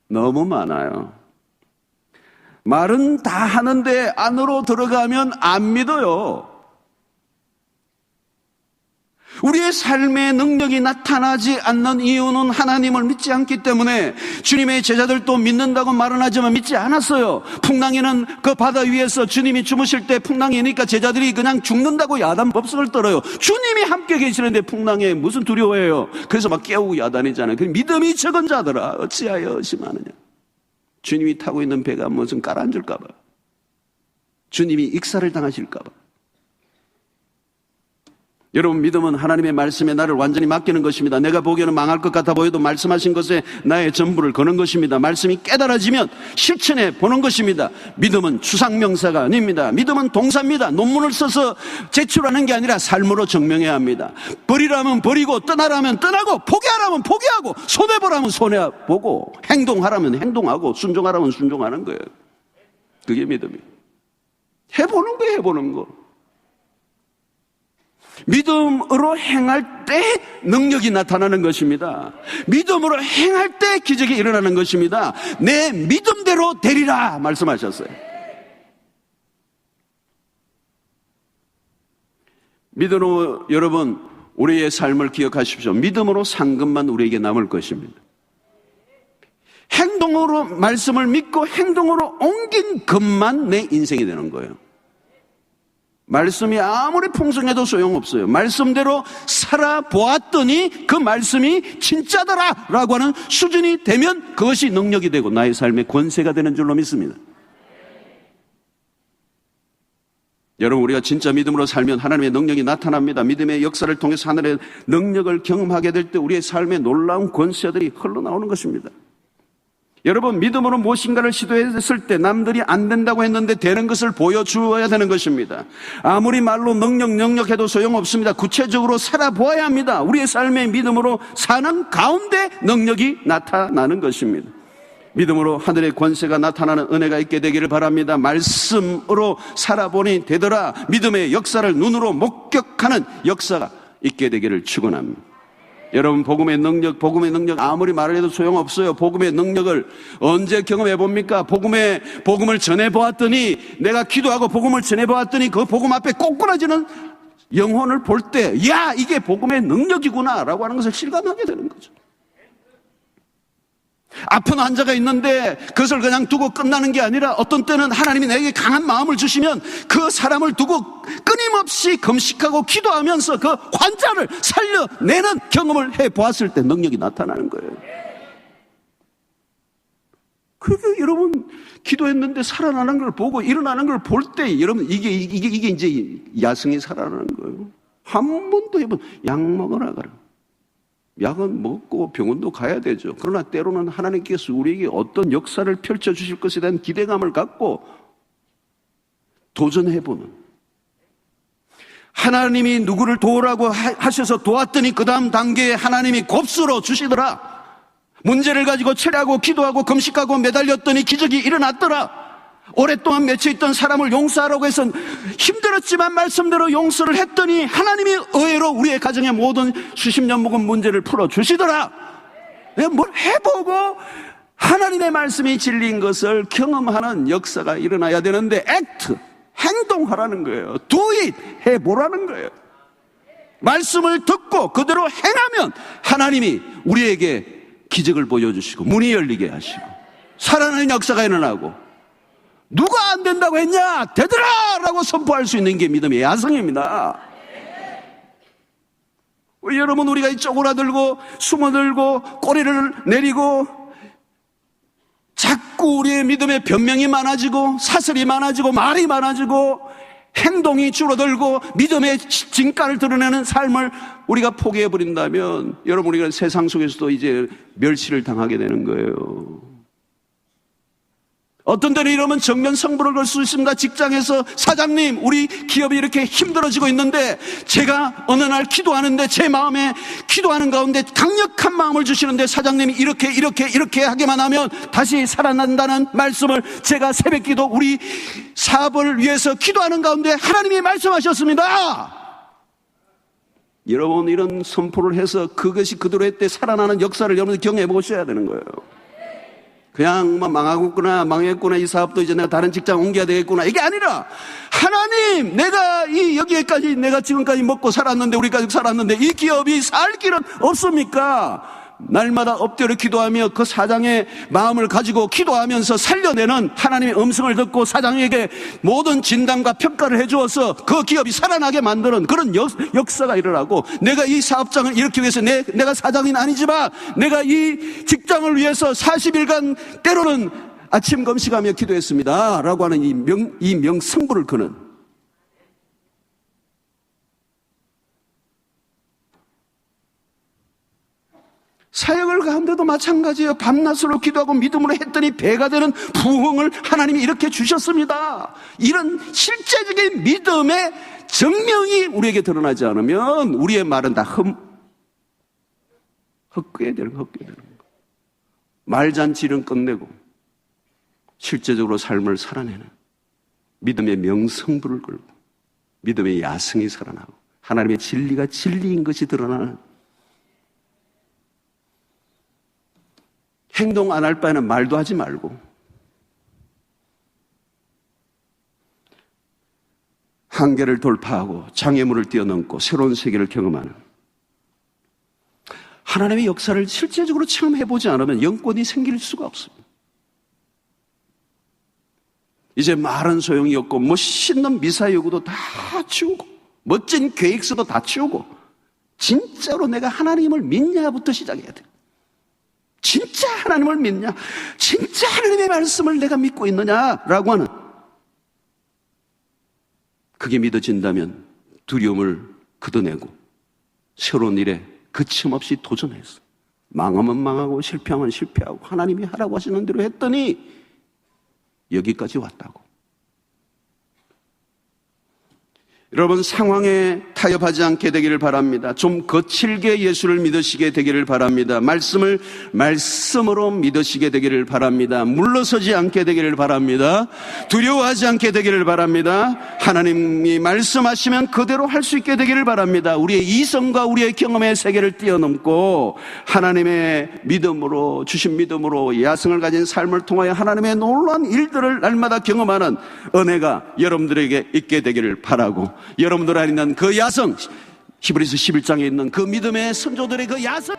너무 많아요. 말은 다 하는데 안으로 들어가면 안 믿어요. 우리의 삶의 능력이 나타나지 않는 이유는 하나님을 믿지 않기 때문에 주님의 제자들도 믿는다고 말은 하지만 믿지 않았어요. 풍랑에는 그 바다 위에서 주님이 주무실 때 풍랑이니까 제자들이 그냥 죽는다고 야단법석을 떨어요. 주님이 함께 계시는데 풍랑에 무슨 두려워해요. 그래서 막 깨우고 야단이잖아요. 그 믿음이 적은 자들아 어찌하여 의심하느냐. 주님이 타고 있는 배가 무슨 가라앉을까 봐, 주님이 익사를 당하실까 봐. 여러분, 믿음은 하나님의 말씀에 나를 완전히 맡기는 것입니다. 내가 보기에는 망할 것 같아 보여도 말씀하신 것에 나의 전부를 거는 것입니다. 말씀이 깨달아지면 실천해 보는 것입니다. 믿음은 추상명사가 아닙니다. 믿음은 동사입니다. 논문을 써서 제출하는 게 아니라 삶으로 증명해야 합니다. 버리라면 버리고 떠나라면 떠나고 포기하라면 포기하고 손해보라면 손해보고 행동하라면 행동하고 순종하라면 순종하는 거예요. 그게 믿음이에요. 해보는 거예요. 해보는 거. 믿음으로 행할 때 능력이 나타나는 것입니다. 믿음으로 행할 때 기적이 일어나는 것입니다. 내 믿음대로 되리라 말씀하셨어요. 믿음으로 여러분, 우리의 삶을 기억하십시오. 믿음으로 상급만 우리에게 남을 것입니다. 행동으로 말씀을 믿고 행동으로 옮긴 것만 내 인생이 되는 거예요. 말씀이 아무리 풍성해도 소용없어요. 말씀대로 살아보았더니 그 말씀이 진짜더라 라고 하는 수준이 되면 그것이 능력이 되고 나의 삶의 권세가 되는 줄로 믿습니다. 여러분, 우리가 진짜 믿음으로 살면 하나님의 능력이 나타납니다. 믿음의 역사를 통해서 하늘의 능력을 경험하게 될 때 우리의 삶의 놀라운 권세들이 흘러나오는 것입니다. 여러분, 믿음으로 무엇인가를 시도했을 때 남들이 안 된다고 했는데 되는 것을 보여주어야 되는 것입니다. 아무리 말로 능력해도 소용없습니다. 구체적으로 살아보아야 합니다. 우리의 삶의 믿음으로 사는 가운데 능력이 나타나는 것입니다. 믿음으로 하늘의 권세가 나타나는 은혜가 있게 되기를 바랍니다. 말씀으로 살아보니 되더라. 믿음의 역사를 눈으로 목격하는 역사가 있게 되기를 축원합니다. 여러분, 복음의 능력 아무리 말을 해도 소용없어요. 복음의 능력을 언제 경험해 봅니까? 복음을 전해 보았더니, 내가 기도하고 복음을 전해 보았더니 그 복음 앞에 꼬꾸라지는 영혼을 볼 때, 야, 이게 복음의 능력이구나 라고 하는 것을 실감하게 되는 거죠. 아픈 환자가 있는데 그것을 그냥 두고 끝나는 게 아니라 어떤 때는 하나님이 내게 강한 마음을 주시면 그 사람을 두고 끊임없이 금식하고 기도하면서 그 환자를 살려내는 경험을 해보았을 때 능력이 나타나는 거예요. 그게 여러분, 기도했는데 살아나는 걸 보고 일어나는 걸 볼 때 여러분, 이게 이제 야성이 살아나는 거예요. 한 번도 해본, 약 먹으라 그래. 약은 먹고 병원도 가야 되죠. 그러나 때로는 하나님께서 우리에게 어떤 역사를 펼쳐주실 것에 대한 기대감을 갖고 도전해보는, 하나님이 누구를 도우라고 하셔서 도왔더니 그 다음 단계에 하나님이 곱슬어 주시더라. 문제를 가지고 철회하고 기도하고 금식하고 매달렸더니 기적이 일어났더라. 오랫동안 맺혀있던 사람을 용서하라고 해서 힘들었지만 말씀대로 용서를 했더니 하나님이 의외로 우리의 가정의 모든 수십 년 묵은 문제를 풀어주시더라. 뭘 해보고 하나님의 말씀이 진리인 것을 경험하는 역사가 일어나야 되는데, 액트, 행동하라는 거예요. Do it, 해보라는 거예요. 말씀을 듣고 그대로 행하면 하나님이 우리에게 기적을 보여주시고 문이 열리게 하시고 살아나는 역사가 일어나고, 누가 안 된다고 했냐? 되더라! 라고 선포할 수 있는 게 믿음의 야성입니다. 여러분, 우리가 쪼그라들고 숨어들고 꼬리를 내리고 자꾸 우리의 믿음의 변명이 많아지고 사설이 많아지고 말이 많아지고 행동이 줄어들고 믿음의 진가를 드러내는 삶을 우리가 포기해버린다면 여러분, 우리가 세상 속에서도 이제 멸시를 당하게 되는 거예요. 어떤 때는 이러면 정면 승부를 걸 수 있습니다. 직장에서 사장님, 우리 기업이 이렇게 힘들어지고 있는데 제가 어느 날 기도하는데 제 마음에 기도하는 가운데 강력한 마음을 주시는데 사장님이 이렇게 하기만 하면 다시 살아난다는 말씀을 제가 새벽기도 우리 사업을 위해서 기도하는 가운데 하나님이 말씀하셨습니다. 여러분, 이런 선포를 해서 그것이 그대로 했대 살아나는 역사를 여러분 경험해 보셔야 되는 거예요. 그냥 망했구나 이 사업도 이제 내가 다른 직장 옮겨야 되겠구나 이게 아니라, 하나님, 내가 여기에까지 내가 지금까지 먹고 살았는데, 우리까지 살았는데 이 기업이 살 길은 없습니까? 날마다 엎드려 기도하며 그 사장의 마음을 가지고 기도하면서 살려내는 하나님의 음성을 듣고 사장에게 모든 진단과 평가를 해주어서 그 기업이 살아나게 만드는 그런 역사가 일어나고, 내가 이 사업장을 이렇게 위해서 내가 사장은 아니지만 내가 이 직장을 위해서 40일간 때로는 아침 금식하며 기도했습니다 라고 하는 이 명승부를 거는, 사역을 가운데도 마찬가지예요. 밤낮으로 기도하고 믿음으로 했더니 배가 되는 부흥을 하나님이 이렇게 주셨습니다. 이런 실제적인 믿음의 증명이 우리에게 드러나지 않으면 우리의 말은 다 헛되게 되는 거예요. 말잔치는 끝내고 실제적으로 삶을 살아내는 믿음의 명성부를 걸고 믿음의 야성이 살아나고 하나님의 진리가 진리인 것이 드러나는, 행동 안 할 바에는 말도 하지 말고 한계를 돌파하고 장애물을 뛰어넘고 새로운 세계를 경험하는 하나님의 역사를 실제적으로 체험해보지 않으면 영권이 생길 수가 없습니다. 이제 말은 소용이 없고 멋있는 미사여구도 다 치우고 멋진 계획서도 다 치우고 진짜로 내가 하나님을 믿냐부터 시작해야 돼요. 진짜 하나님을 믿냐? 진짜 하나님의 말씀을 내가 믿고 있느냐라고 하는, 그게 믿어진다면 두려움을 걷어내고 새로운 일에 거침없이 도전해서 망하면 망하고 실패하면 실패하고 하나님이 하라고 하시는 대로 했더니 여기까지 왔다고. 여러분, 상황에 타협하지 않게 되기를 바랍니다. 좀 거칠게 예수를 믿으시게 되기를 바랍니다. 말씀을 말씀으로 믿으시게 되기를 바랍니다. 물러서지 않게 되기를 바랍니다. 두려워하지 않게 되기를 바랍니다. 하나님이 말씀하시면 그대로 할 수 있게 되기를 바랍니다. 우리의 이성과 우리의 경험의 세계를 뛰어넘고 하나님의 믿음으로, 주신 믿음으로 야성을 가진 삶을 통하여 하나님의 놀라운 일들을 날마다 경험하는 은혜가 여러분들에게 있게 되기를 바라고, 여러분들 안에 있는 그 야성, 히브리서 11장에 있는 그 믿음의 선조들의 그 야성,